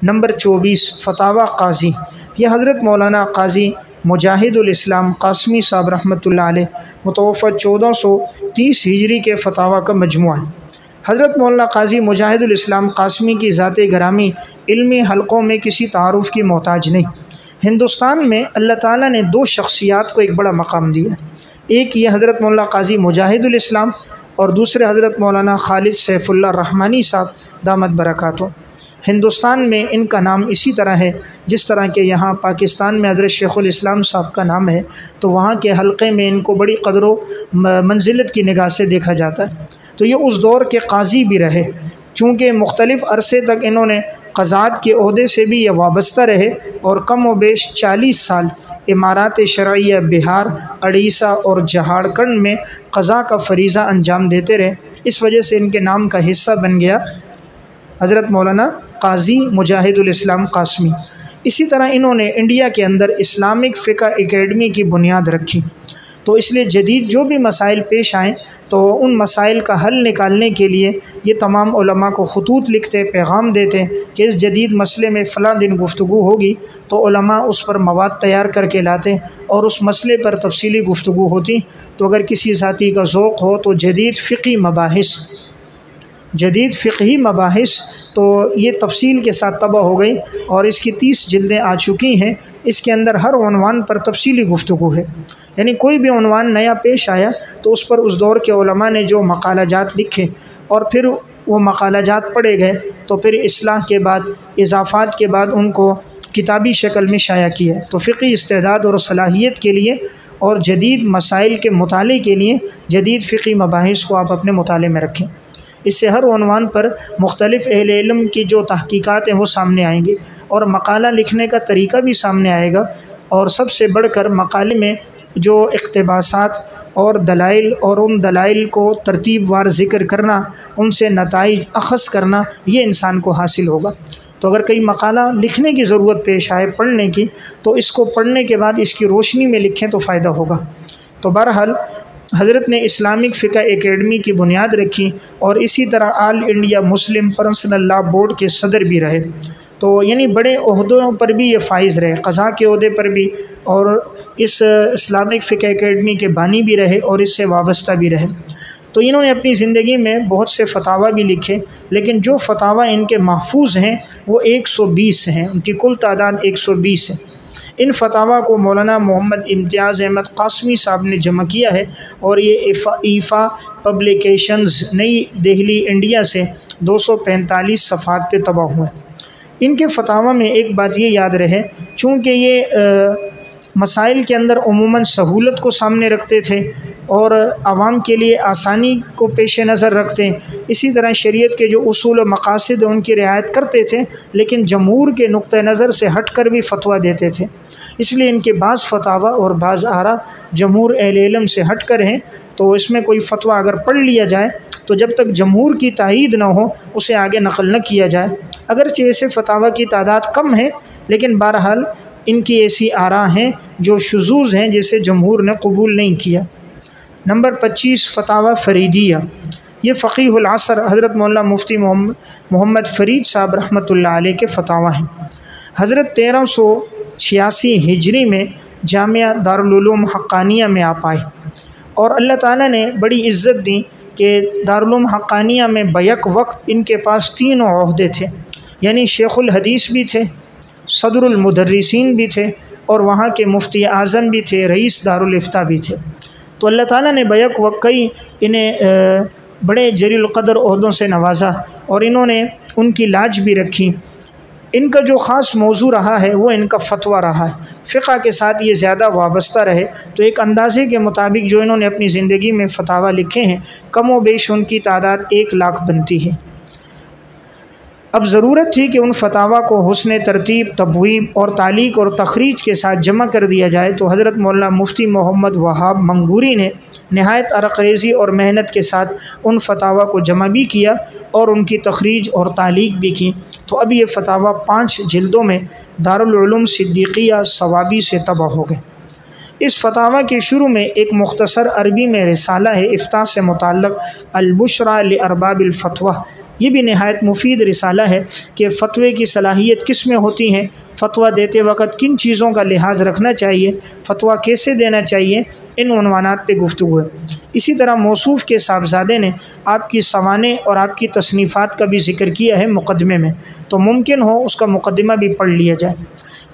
Number 24 فتاوی قاضی، یہ حضرت مولانا قاضی مجاہد الاسلام قاسمی صاحب رحمۃ اللہ علیہ متوفی 1430 ہجری کے فتاوی کا مجموعہ ہے۔ حضرت مولانا قاضی مجاہد الاسلام قاسمی کی ذات گرامی علمی حلقوں میں کسی تعارف کی محتاج نہیں۔ ہندوستان میں اللہ تعالیٰ نے 2 شخصیات کو ایک بڑا مقام دیا، ایک یہ حضرت مولانا قاضی مجاہد الاسلام اور دوسرے حضرت مولانا خالد سیف اللہ رحمانی صاحب دامت برکاتہ۔ ہندوستان میں ان کا نام اسی طرح ہے جس طرح کہ یہاں پاکستان میں حضرت شیخ الاسلام صاحب کا نام ہے، تو وہاں کے حلقے میں ان کو بڑی قدر و منزلت کی نگاہ سے دیکھا جاتا ہے۔ تو یہ اس دور کے قاضی بھی رہے، چونکہ مختلف عرصے تک انہوں نے قضات کے عہدے سے بھی یہ وابستہ رہے اور کم و بیش 40 سال امارات شرعیہ بہار، اڑیسہ اور جھارکھنڈ میں قضاء کا فریضہ انجام دیتے رہے۔ اس وجہ سے ان کے نام کا حصہ بن گیا حضرت مولانا قاضی مجاہد الاسلام قاسمی۔ اسی طرح انہوں نے انڈیا کے اندر اسلامک فقہ اکیڈمی کی بنیاد رکھی، تو اس لیے جدید جو بھی مسائل پیش آئیں تو ان مسائل کا حل نکالنے کے لیے یہ تمام علماء کو خطوط لکھتے، پیغام دیتے کہ اس جدید مسئلے میں فلاں دن گفتگو ہوگی، تو علماء اس پر مواد تیار کر کے لاتے اور اس مسئلے پر تفصیلی گفتگو ہوتی۔ تو اگر کسی ذاتی کا ذوق ہو تو جدید فقہی مباحث تو یہ تفصیل کے ساتھ طبع ہو گئی اور اس کی 30 جلدیں آ چکی ہیں۔ اس کے اندر ہر عنوان پر تفصیلی گفتگو ہے، یعنی کوئی بھی عنوان نیا پیش آیا تو اس پر اس دور کے علماء نے جو مقالہ جات لکھے اور پھر وہ مقالہ جات پڑھے گئے، تو پھر اصلاح کے بعد، اضافات کے بعد ان کو کتابی شکل میں شائع کیا۔ تو فقہی استعداد اور صلاحیت کے لیے اور جدید مسائل کے مطالعے کے لیے جدید فقہی مباحث کو آپ اپنے مطالعے میں رکھیں۔ اس سے ہر عنوان پر مختلف اہل علم کی جو تحقیقات ہیں وہ سامنے آئیں گی اور مقالہ لکھنے کا طریقہ بھی سامنے آئے گا، اور سب سے بڑھ کر مقالے میں جو اقتباسات اور دلائل اور ان دلائل کو ترتیب وار ذکر کرنا، ان سے نتائج اخذ کرنا، یہ انسان کو حاصل ہوگا۔ تو اگر کئی مقالہ لکھنے کی ضرورت پیش آئے پڑھنے کی، تو اس کو پڑھنے کے بعد اس کی روشنی میں لکھیں تو فائدہ ہوگا۔ تو بہرحال حضرت نے اسلامک فقہ اکیڈمی کی بنیاد رکھی اور اسی طرح آل انڈیا مسلم پرسنل لا بورڈ کے صدر بھی رہے، تو یعنی بڑے عہدوں پر بھی یہ فائز رہے، قضاء کے عہدے پر بھی، اور اس اسلامک فقہ اکیڈمی کے بانی بھی رہے اور اس سے وابستہ بھی رہے۔ تو انہوں نے اپنی زندگی میں بہت سے فتاوی بھی لکھے، لیکن جو فتاوی ان کے محفوظ ہیں وہ 120 ہیں، ان کی کل تعداد 120 ہے۔ ان فتاوی کو مولانا محمد امتیاز احمد قاسمی صاحب نے جمع کیا ہے اور یہ ایفا پبلیکیشنز نئی دہلی انڈیا سے 245 صفحات پہ طبع ہوئے۔ ان کے فتاوی میں ایک بات یہ یاد رہے، چونکہ یہ مسائل کے اندر عموماً سہولت کو سامنے رکھتے تھے اور عوام کے لیے آسانی کو پیش نظر رکھتے ہیں، اسی طرح شریعت کے جو اصول و مقاصد ان کی رعایت کرتے تھے، لیکن جمہور کے نقطہ نظر سے ہٹ کر بھی فتویٰ دیتے تھے۔ اس لیے ان کے بعض فتاوی اور بعض آراء جمہور اہل علم سے ہٹ کر ہیں، تو اس میں کوئی فتویٰ اگر پڑھ لیا جائے تو جب تک جمہور کی تائید نہ ہو اسے آگے نقل نہ کیا جائے۔ اگرچہ ایسے فتاوی کی تعداد کم ہے، لیکن بہرحال ان کی ایسی آراء ہیں جو شذوذ ہیں جسے جمہور نے قبول نہیں کیا۔ نمبر 25 فتاوی فریدیہ، یہ فقیہ العصر حضرت مولانا مفتی محمد فرید صاحب رحمۃ اللہ علیہ کے فتاوی ہیں۔ حضرت 1386 ہجری میں جامعہ دارالعلوم حقانیہ میں آپ آئے اور اللہ تعالیٰ نے بڑی عزت دی کہ دارالعلوم حقانیہ میں بیک وقت ان کے پاس 3 عہدے تھے، یعنی شیخ الحدیث بھی تھے، صدر المدرسین بھی تھے اور وہاں کے مفتی اعظم بھی تھے، رئیس دارالافتاء بھی تھے۔ تو اللہ تعالیٰ نے بیک وقت انہیں بڑے جلیل القدر عہدوں سے نوازا اور انہوں نے ان کی لاج بھی رکھی۔ ان کا جو خاص موضوع رہا ہے وہ ان کا فتویٰ رہا ہے، فقہ کے ساتھ یہ زیادہ وابستہ رہے، تو ایک اندازے کے مطابق جو انہوں نے اپنی زندگی میں فتاوی لکھے ہیں کم و بیش ان کی تعداد 1 لاکھ بنتی ہے۔ اب ضرورت تھی کہ ان فتاوی کو حسن ترتیب، تبویب اور تعلیق اور تخریج کے ساتھ جمع کر دیا جائے، تو حضرت مولانا مفتی محمد وہاب منگوری نے نہایت عرقریزی اور محنت کے ساتھ ان فتاوی کو جمع بھی کیا اور ان کی تخریج اور تعلیق بھی کی۔ تو اب یہ فتاوی 5 جلدوں میں دارالعلوم صدیقیہ صوابی سے طبع ہو گئے۔ اس فتاوی کے شروع میں ایک مختصر عربی میں رسالہ ہے افتاء سے متعلق، البشرا لارباب الفتویٰ، یہ بھی نہایت مفید رسالہ ہے کہ فتوے کی صلاحیت کس میں ہوتی ہیں، فتویٰ دیتے وقت کن چیزوں کا لحاظ رکھنا چاہیے، فتویٰ کیسے دینا چاہیے، ان عنوانات پہ گفتگو ہے۔ اسی طرح موصوف کے صاحبزادے نے آپ کی سوانح اور آپ کی تصنیفات کا بھی ذکر کیا ہے مقدمے میں، تو ممکن ہو اس کا مقدمہ بھی پڑھ لیا جائے۔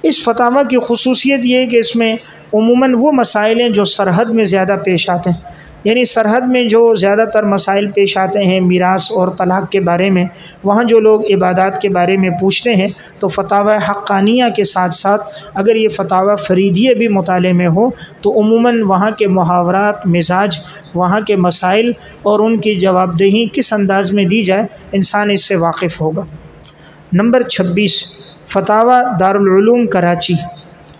اس فتاویٰ کی خصوصیت یہ ہے کہ اس میں عموماً وہ مسائل ہیں جو سرحد میں زیادہ پیش آتے ہیں، یعنی سرحد میں جو زیادہ تر مسائل پیش آتے ہیں میراث اور طلاق کے بارے میں، وہاں جو لوگ عبادات کے بارے میں پوچھتے ہیں تو فتاویٰ حقانیہ کے ساتھ ساتھ اگر یہ فتاویٰ فریدیہ بھی مطالعے میں ہو تو عموماً وہاں کے محاورات، مزاج، وہاں کے مسائل اور ان کی جواب دہی کس انداز میں دی جائے انسان اس سے واقف ہوگا۔ نمبر 26 فتاویٰ دارالعلوم کراچی،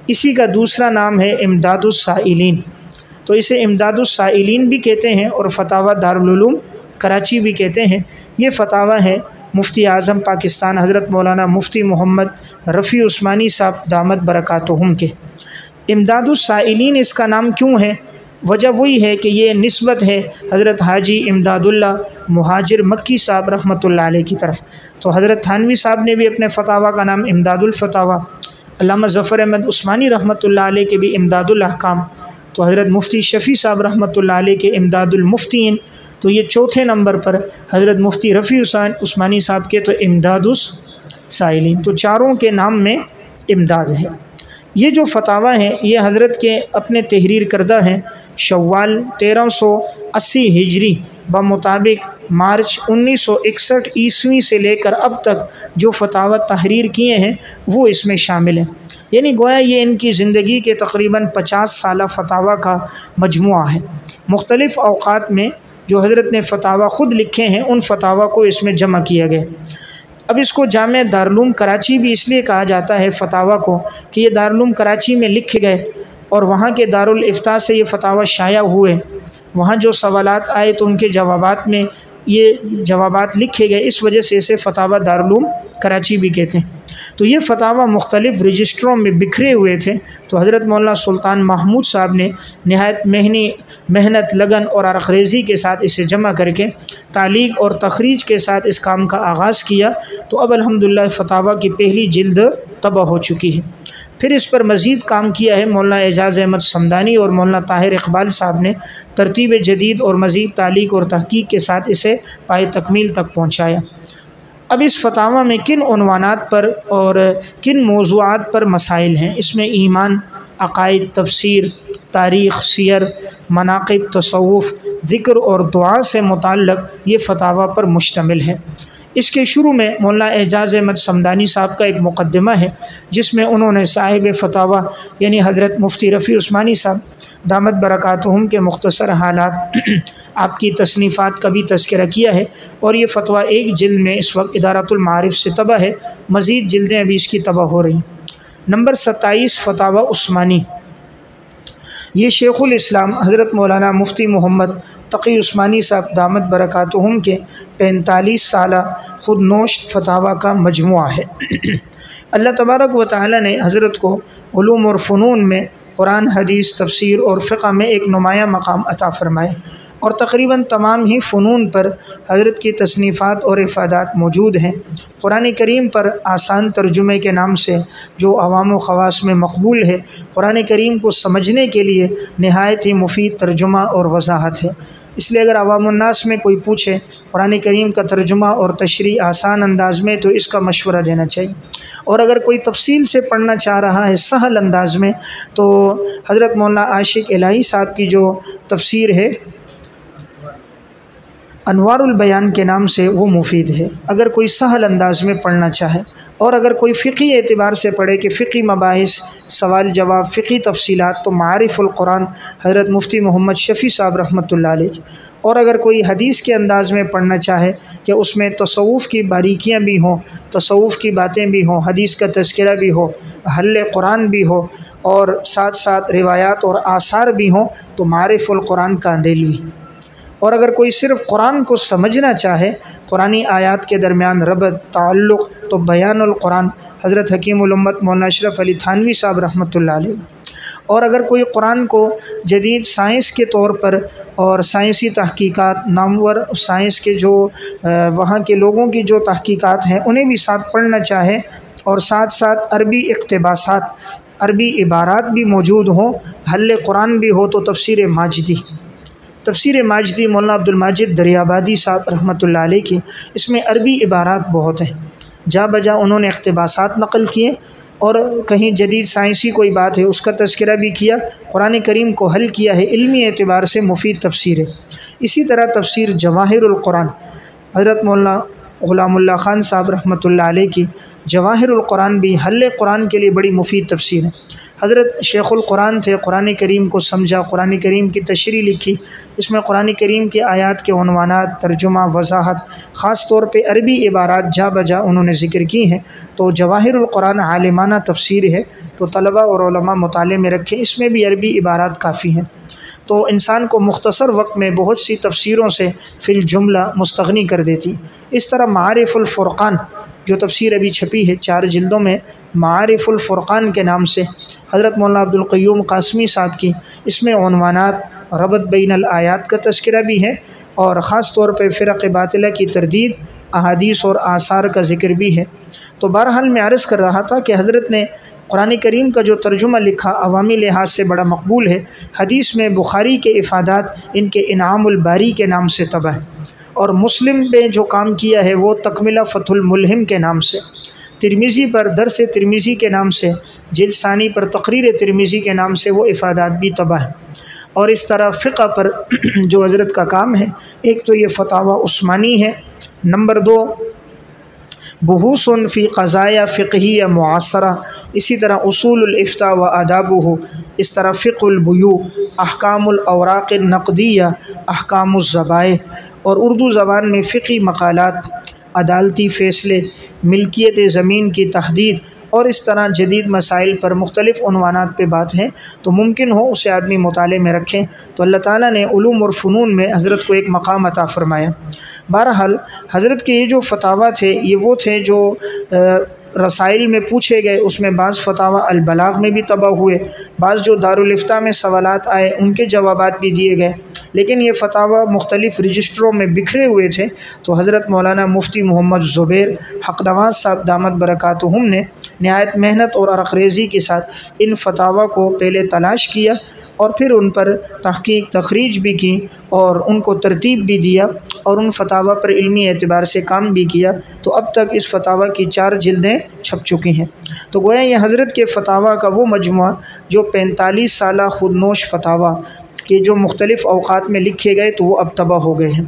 اسی کا دوسرا نام ہے امداد السائلین، تو اسے امداد السائلین بھی کہتے ہیں اور فتاویٰ دارالعلوم کراچی بھی کہتے ہیں۔ یہ فتاویٰ ہے مفتی اعظم پاکستان حضرت مولانا مفتی محمد رفیع عثمانی صاحب دامت برکاتہم کے۔ امداد السائلین اس کا نام کیوں ہے؟ وجہ وہی ہے کہ یہ نسبت ہے حضرت حاجی امداد اللہ مہاجر مکی صاحب رحمۃ اللہ علیہ کی طرف۔ تو حضرت تھانوی صاحب نے بھی اپنے فتاویٰ کا نام امداد الفتاویٰ، علامہ ظفر احمد عثمانی رحمۃ اللہ علیہ کے بھی امداد الاحکام، تو حضرت مفتی شفیع صاحب رحمۃ اللہ علیہ کے امداد المفتین، تو یہ چوتھے نمبر پر حضرت مفتی رفیع عثمانی صاحب کے تو امداد السائلین، تو چاروں کے نام میں امداد ہے۔ یہ جو فتاویٰ ہیں یہ حضرت کے اپنے تحریر کردہ ہیں۔ شوال 1380 ہجری بمطابق مارچ 1961 عیسوی سے لے کر اب تک جو فتاویٰ تحریر کیے ہیں وہ اس میں شامل ہیں، یعنی گویا یہ ان کی زندگی کے تقریباً 50 سالہ فتاویٰ کا مجموعہ ہے۔ مختلف اوقات میں جو حضرت نے فتاویٰ خود لکھے ہیں ان فتاویٰ کو اس میں جمع کیا گیا۔ اب اس کو جامع دارالعلوم کراچی بھی اس لیے کہا جاتا ہے فتاویٰ کو کہ یہ دارالعلوم کراچی میں لکھے گئے اور وہاں کے دارالافتاء سے یہ فتاویٰ شائع ہوئے، وہاں جو سوالات آئے تو ان کے جوابات میں یہ جوابات لکھے گئے، اس وجہ سے اسے فتاویٰ دارالعلوم کراچی بھی کہتے ہیں۔ تو یہ فتاویٰ مختلف رجسٹروں میں بکھرے ہوئے تھے، تو حضرت مولانا سلطان محمود صاحب نے نہایت محنت، لگن اور عرق ریزی کے ساتھ اسے جمع کر کے تعلیق اور تخریج کے ساتھ اس کام کا آغاز کیا، تو اب الحمدللہ فتاویٰ کی پہلی جلد طبع ہو چکی ہے۔ پھر اس پر مزید کام کیا ہے مولانا اعجاز احمد صمدانی اور مولانا طاہر اقبال صاحب نے، ترتیب جدید اور مزید تعلیق اور تحقیق کے ساتھ اسے پائے تکمیل تک پہنچایا۔ اب اس فتاویٰ میں کن عنوانات پر اور کن موضوعات پر مسائل ہیں؟ اس میں ایمان، عقائد، تفسیر، تاریخ، سیر، مناقب، تصوف، ذکر اور دعا سے متعلق یہ فتاویٰ پر مشتمل ہے۔ اس کے شروع میں مولانا اعجاز احمد صمدانی صاحب کا ایک مقدمہ ہے جس میں انہوں نے صاحب فتاویٰ یعنی حضرت مفتی رفیع عثمانی صاحب دامت برکاتہم کے مختصر حالات، آپ کی تصنیفات کا بھی تذکرہ کیا ہے، اور یہ فتویٰ ایک جلد میں اس وقت ادارۃ المعارف سے طبع ہے، مزید جلدیں ابھی اس کی طبع ہو رہی ہیں۔ نمبر 27 فتاویٰ عثمانی، یہ شیخ الاسلام حضرت مولانا مفتی محمد تقی عثمانی صاحب دامت برکاتہم کے 45 سالہ خود نوشت فتاویٰ کا مجموعہ ہے۔ اللہ تبارک و تعالی نے حضرت کو علوم اور فنون میں قرآن، حدیث، تفسیر اور فقہ میں ایک نمایاں مقام عطا فرمائے، اور تقریباً تمام ہی فنون پر حضرت کی تصنیفات اور افادات موجود ہیں۔ قرآن کریم پر آسان ترجمے کے نام سے جو عوام و خواص میں مقبول ہے، قرآن کریم کو سمجھنے کے لیے نہایت ہی مفید ترجمہ اور وضاحت ہے۔ اس لیے اگر عوام الناس میں کوئی پوچھے قرآن کریم کا ترجمہ اور تشریح آسان انداز میں تو اس کا مشورہ دینا چاہیے، اور اگر کوئی تفصیل سے پڑھنا چاہ رہا ہے سہل انداز میں تو حضرت مولانا عاشق الہی صاحب کی جو تفسیر ہے انوار البیان کے نام سے وہ مفید ہے اگر کوئی سہل انداز میں پڑھنا چاہے، اور اگر کوئی فقی اعتبار سے پڑھے کہ فقی مباحث، سوال جواب، فقی تفصیلات، تو معارف القرآن حضرت مفتی محمد شفیع صاحب رحمۃ اللہ علیہ، اور اگر کوئی حدیث کے انداز میں پڑھنا چاہے کہ اس میں تصوف کی باریکیاں بھی ہوں، تصوف کی باتیں بھی ہوں، حدیث کا تذکرہ بھی ہو، حل قرآن بھی ہو، اور ساتھ ساتھ روایات اور آثار بھی ہوں، تو معارف القرآن کا اندیلوی۔ اور اگر کوئی صرف قرآن کو سمجھنا چاہے، قرآنی آیات کے درمیان ربط، تعلق، تو بیان القرآن حضرت حکیم الامت مولانا اشرف علی تھانوی صاحب رحمۃ اللہ علیہ، اور اگر کوئی قرآن کو جدید سائنس کے طور پر اور سائنسی تحقیقات، نامور سائنس کے جو وہاں کے لوگوں کی جو تحقیقات ہیں انہیں بھی ساتھ پڑھنا چاہے، اور ساتھ ساتھ عربی اقتباسات، عربی عبارات بھی موجود ہوں، حل قرآن بھی ہو، تو تفسیر ماجدی مولانا عبد الماجد دریابادی صاحب رحمۃ اللہ علیہ کی، اس میں عربی عبارات بہت ہیں، جا بجا انہوں نے اقتباسات نقل کیے، اور کہیں جدید سائنسی کوئی بات ہے اس کا تذکرہ بھی کیا، قرآن کریم کو حل کیا ہے، علمی اعتبار سے مفید تفسیر ہے۔ اسی طرح تفسیر جواہر القرآن، حضرت مولانا غلام اللہ خان صاحب رحمۃ اللہ علیہ کی جواہر القرآن بھی حل قرآن کے لیے بڑی مفید تفسیر ہے۔ حضرت شیخ القرآن تھے، قرآن کریم کو سمجھا، قرآن کریم کی تشریح لکھی، اس میں قرآن کریم کے آیات کے عنوانات، ترجمہ، وضاحت، خاص طور پہ عربی عبارات جا بجا انہوں نے ذکر کی ہیں۔ تو جواہر القرآن عالمانہ تفسیر ہے، تو طلباء اور علماء مطالعے میں رکھیں، اس میں بھی عربی عبارات کافی ہیں، تو انسان کو مختصر وقت میں بہت سی تفسیروں سے فی الجملہ مستغنی کر دیتی۔ اس طرح معارف الفرقان جو تفسیر ابھی چھپی ہے 4 جلدوں میں، معارف الفرقان کے نام سے حضرت مولانا عبد القیوم قاسمی صاحب کی، اس میں عنوانات، ربط بین الآیات کا تذکرہ بھی ہے، اور خاص طور پہ فرق باطلہ کی تردید، احادیث اور آثار کا ذکر بھی ہے۔ تو بہرحال میں عرض کر رہا تھا کہ حضرت نے قرآن کریم کا جو ترجمہ لکھا عوامی لحاظ سے بڑا مقبول ہے۔ حدیث میں بخاری کے افادات ان کے انعام الباری کے نام سے طبع ہے، اور مسلم پہ جو کام کیا ہے وہ تکملہ فتح الملہم کے نام سے، ترمذی پر درس ترمذی کے نام سے، جلد ثانی پر تقریر ترمذی کے نام سے وہ افادات بھی طبع ہیں۔ اور اس طرح فقہ پر جو حضرت کا کام ہے، ایک تو یہ فتاوی عثمانی ہے، نمبر 2 بحوث فی قضایا فقہیہ معاصرہ، اسی طرح اصول الافتاء و آدابہ، اس طرح فقہ البیوع، احکام الاوراق النقدیہ، احکام الذبائح، اور اردو زبان میں فقہی مقالات، عدالتی فیصلے، ملکیت زمین کی تحدید، اور اس طرح جدید مسائل پر مختلف عنوانات پہ بات ہے، تو ممکن ہو اسے آدمی مطالعے میں رکھیں، تو اللہ تعالیٰ نے علوم اور فنون میں حضرت کو ایک مقام عطا فرمایا۔ بہرحال حضرت کے یہ جو فتاویٰ تھے، یہ وہ تھے جو رسائل میں پوچھے گئے، اس میں بعض فتاویٰ البلاغ میں بھی طبع ہوئے، بعض جو دارالافتاء میں سوالات آئے ان کے جوابات بھی دیے گئے، لیکن یہ فتاویٰ مختلف رجسٹروں میں بکھرے ہوئے تھے، تو حضرت مولانا مفتی محمد زبیر حق نواز صاحب دامت برکاتہم نے نہایت محنت اور عرق ریزی کے ساتھ ان فتاویٰ کو پہلے تلاش کیا، اور پھر ان پر تحقیق تخریج بھی کی، اور ان کو ترتیب بھی دیا، اور ان فتاویٰ پر علمی اعتبار سے کام بھی کیا، تو اب تک اس فتاویٰ کی 4 جلدیں چھپ چکی ہیں۔ تو گویا یہ حضرت کے فتاویٰ کا وہ مجموعہ جو 45 سالہ خود نوش فتاویٰ کہ جو مختلف اوقات میں لکھے گئے، تو وہ اب طبع ہو گئے ہیں۔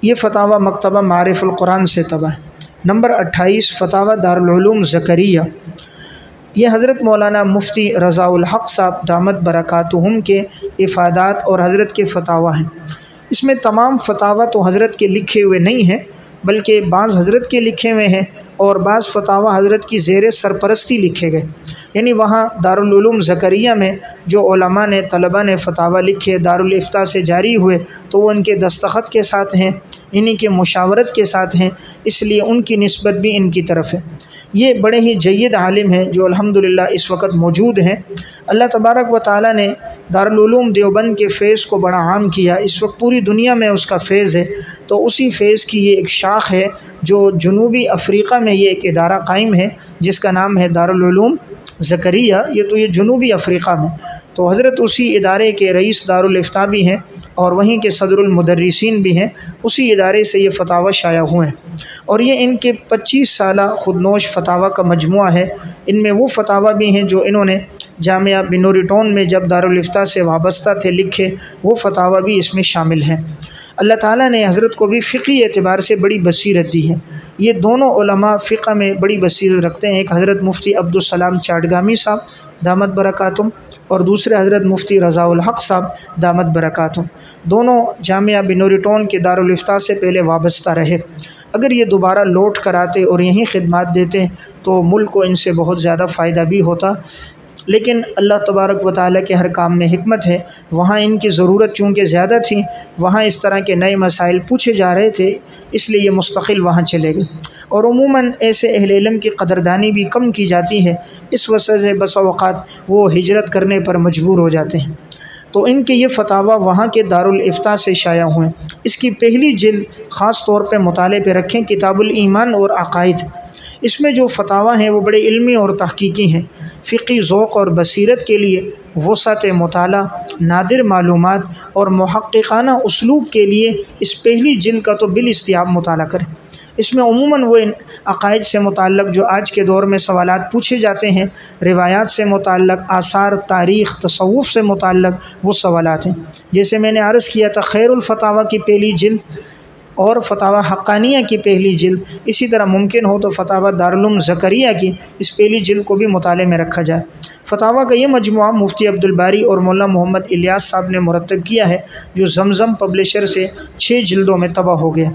یہ فتاویٰ مکتبہ معارف القرآن سے طبع ہے۔ نمبر 28 فتاویٰ دارالعلوم زکریہ، یہ حضرت مولانا مفتی رضا الحق صاحب دامت برکاتہم کے افادات اور حضرت کے فتاویٰ ہیں۔ اس میں تمام فتاویٰ تو حضرت کے لکھے ہوئے نہیں ہیں، بلکہ بعض حضرت کے لکھے ہوئے ہیں، اور بعض فتاویٰ حضرت کی زیر سرپرستی لکھے گئے، یعنی وہاں دارالعلوم زکریہ میں جو علماء نے، طلباء نے فتاویٰ لکھے، دارالافتاء سے جاری ہوئے، تو وہ ان کے دستخط کے ساتھ ہیں، انہی کے مشاورت کے ساتھ ہیں، اس لیے ان کی نسبت بھی ان کی طرف ہے۔ یہ بڑے ہی جید عالم ہیں جو الحمدللہ اس وقت موجود ہیں۔ اللہ تبارک و تعالیٰ نے دارالعلوم دیوبند کے فیض کو بڑا عام کیا، اس وقت پوری دنیا میں اس کا فیض ہے، تو اسی فیض کی یہ ایک شاخ ہے جو جنوبی افریقہ میں یہ ایک ادارہ قائم ہے جس کا نام ہے دارالعلوم زکریہ، یہ جنوبی افریقہ میں، تو حضرت اسی ادارے کے رئیس دارالافتاء بھی ہیں، اور وہیں کے صدر المدرسین بھی ہیں، اسی ادارے سے یہ فتاویٰ شائع ہوئے ہیں، اور یہ ان کے 25 سالہ خود نوش فتاویٰ کا مجموعہ ہے۔ ان میں وہ فتاویٰ بھی ہیں جو انہوں نے جامعہ بنوریٹون میں جب دارالافتاء سے وابستہ تھے لکھے، وہ فتاویٰ بھی اس میں شامل ہیں۔ اللہ تعالیٰ نے حضرت کو بھی فقہی اعتبار سے بڑی بصیرت دی ہے۔ یہ دونوں علماء فقہ میں بڑی بصیرت رکھتے ہیں، ایک حضرت مفتی عبدالسلام چاٹگامی صاحب دامت برکاتہم، اور دوسرے حضرت مفتی رضا الحق صاحب دامت برکاتہم، دونوں جامعہ بنوریٹون کے دارالافتاء سے پہلے وابستہ رہے۔ اگر یہ دوبارہ لوٹ کر آتے اور یہیں خدمات دیتے تو ملک کو ان سے بہت زیادہ فائدہ بھی ہوتا۔ لیکن اللہ تبارک و تعالیٰ کے ہر کام میں حکمت ہے، وہاں ان کی ضرورت چونکہ زیادہ تھی، وہاں اس طرح کے نئے مسائل پوچھے جا رہے تھے، اس لیے یہ مستقل وہاں چلے گئے۔ اور عموماً ایسے اہل علم کی قدردانی بھی کم کی جاتی ہے، اس وجہ سے بسا اوقات وہ ہجرت کرنے پر مجبور ہو جاتے ہیں۔ تو ان کے یہ فتاویٰ وہاں کے دارالافتاء سے شائع ہوئے۔ اس کی پہلی جلد خاص طور پہ مطالعے پہ رکھیں، کتاب الایمان اور عقائد۔ اس میں جو فتاویٰ ہیں وہ بڑے علمی اور تحقیقی ہیں، فقہی ذوق اور بصیرت کے لیے وسعت مطالعہ، نادر معلومات اور محققانہ اسلوب کے لیے اس پہلی جلد کا تو بالاستیاب مطالعہ کریں۔ اس میں عموماً وہ عقائد سے متعلق جو آج کے دور میں سوالات پوچھے جاتے ہیں، روایات سے متعلق، آثار، تاریخ، تصوف سے متعلق وہ سوالات ہیں۔ جیسے میں نے عرض کیا تھا خیر الفتاویٰ کی پہلی جلد اور فتاویٰ حقانیہ کی پہلی جلد، اسی طرح ممکن ہو تو فتاویٰ دارالعلوم زکریا کی اس پہلی جلد کو بھی مطالعے میں رکھا جائے۔ فتاویٰ کا یہ مجموعہ مفتی عبدالباری اور مولانا محمد الیاس صاحب نے مرتب کیا ہے، جو زمزم پبلشر سے 6 جلدوں میں طبع ہو گیا۔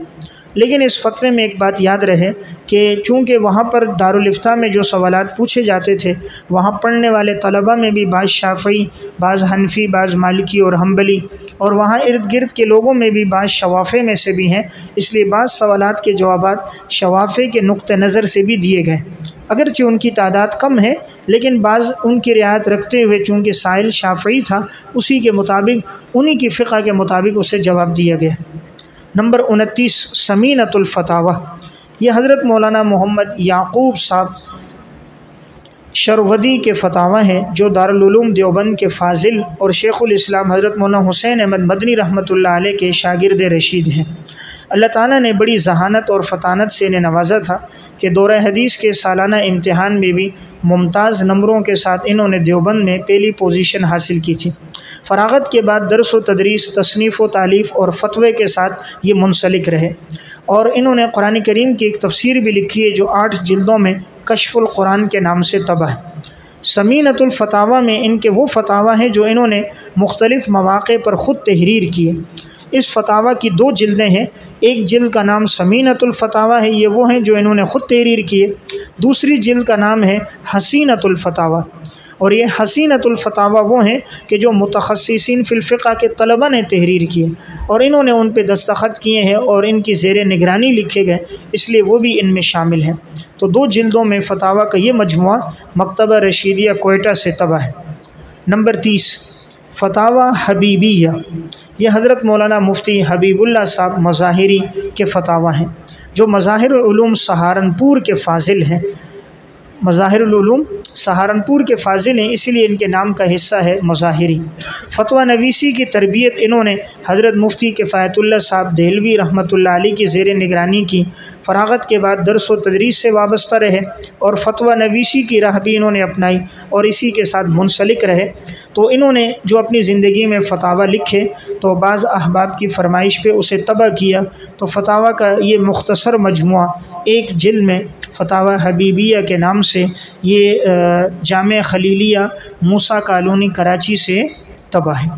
لیکن اس فتوے میں ایک بات یاد رہے کہ چونکہ وہاں پر دارالافتاء میں جو سوالات پوچھے جاتے تھے، وہاں پڑھنے والے طلباء میں بھی بعض شافعی، بعض حنفی، بعض مالکی اور حنبلی، اور وہاں ارد گرد کے لوگوں میں بھی بعض شوافع میں سے بھی ہیں، اس لیے بعض سوالات کے جوابات شوافع کے نقطہ نظر سے بھی دیے گئے۔ اگرچہ ان کی تعداد کم ہے، لیکن بعض ان کی رعایت رکھتے ہوئے چونکہ سائل شافعی تھا، اسی کے مطابق، انہی کی فقہ کے مطابق اسے جواب دیا گیا۔ نمبر 29 سمینۃ الفتاویٰ، یہ حضرت مولانا محمد یعقوب صاحب شرودی کے فتاویٰ ہیں، جو دارالعلوم دیوبند کے فاضل اور شیخ الاسلام حضرت مولانا حسین احمد مدنی رحمۃ اللہ علیہ کے شاگرد رشید ہیں۔ اللہ تعالیٰ نے بڑی ذہانت اور فطانت سے انہیں نوازا تھا کہ دورہ حدیث کے سالانہ امتحان میں بھی ممتاز نمبروں کے ساتھ انہوں نے دیوبند میں پہلی پوزیشن حاصل کی تھی۔ فراغت کے بعد درس و تدریس، تصنیف و تالیف اور فتوے کے ساتھ یہ منسلک رہے، اور انہوں نے قرآن کریم کی ایک تفسیر بھی لکھی ہے جو 8 جلدوں میں کشف القرآن کے نام سے طبع ہے۔ سمینۃ الفتاویٰ میں ان کے وہ فتاویٰ ہیں جو انہوں نے مختلف مواقع پر خود تحریر کیے۔ اس فتاویٰ کی 2 جلدیں ہیں، ایک جلد کا نام سمینۃ الفتاویٰ ہے، یہ وہ ہیں جو انہوں نے خود تحریر کیے، دوسری جلد کا نام ہے حسینۃ الفتاویٰ، اور یہ حسینۃ الفتاویٰ وہ ہیں کہ جو متخصصین فی الفقہ کے طلباء نے تحریر کیے، اور انہوں نے ان پہ دستخط کیے ہیں اور ان کی زیر نگرانی لکھے گئے، اس لیے وہ بھی ان میں شامل ہیں۔ تو 2 جلدوں میں فتاویٰ کا یہ مجموعہ مکتبہ رشیدیہ کوئٹہ سے طبع ہے۔ نمبر 30 فتاویٰ حبیبیہ، یہ حضرت مولانا مفتی حبیب اللہ صاحب مظاہری کے فتاویٰ ہیں، جو مظاہر العلوم سہارنپور کے فاضل ہیں۔ مظاہر العلوم سہارنپور کے فاضل ہیں، اسی لیے ان کے نام کا حصہ ہے مظاہری۔ فتویٰ نویسی کی تربیت انہوں نے حضرت مفتی کفایت اللہ صاحب دہلوی رحمۃ اللہ علیہ کی زیر نگرانی کی۔ فراغت کے بعد درس و تدریس سے وابستہ رہے اور فتویٰ نویسی کی راہ بھی انہوں نے اپنائی اور اسی کے ساتھ منسلک رہے۔ تو انہوں نے جو اپنی زندگی میں فتاویٰ لکھے تو بعض احباب کی فرمائش پہ اسے طبع کیا، تو فتاویٰ کا یہ مختصر مجموعہ 1 جلد میں فتاویٰ حبیبیہ کے نام سے یہ جامع خلیلیہ موسیٰ کالونی کراچی سے طبع ہے۔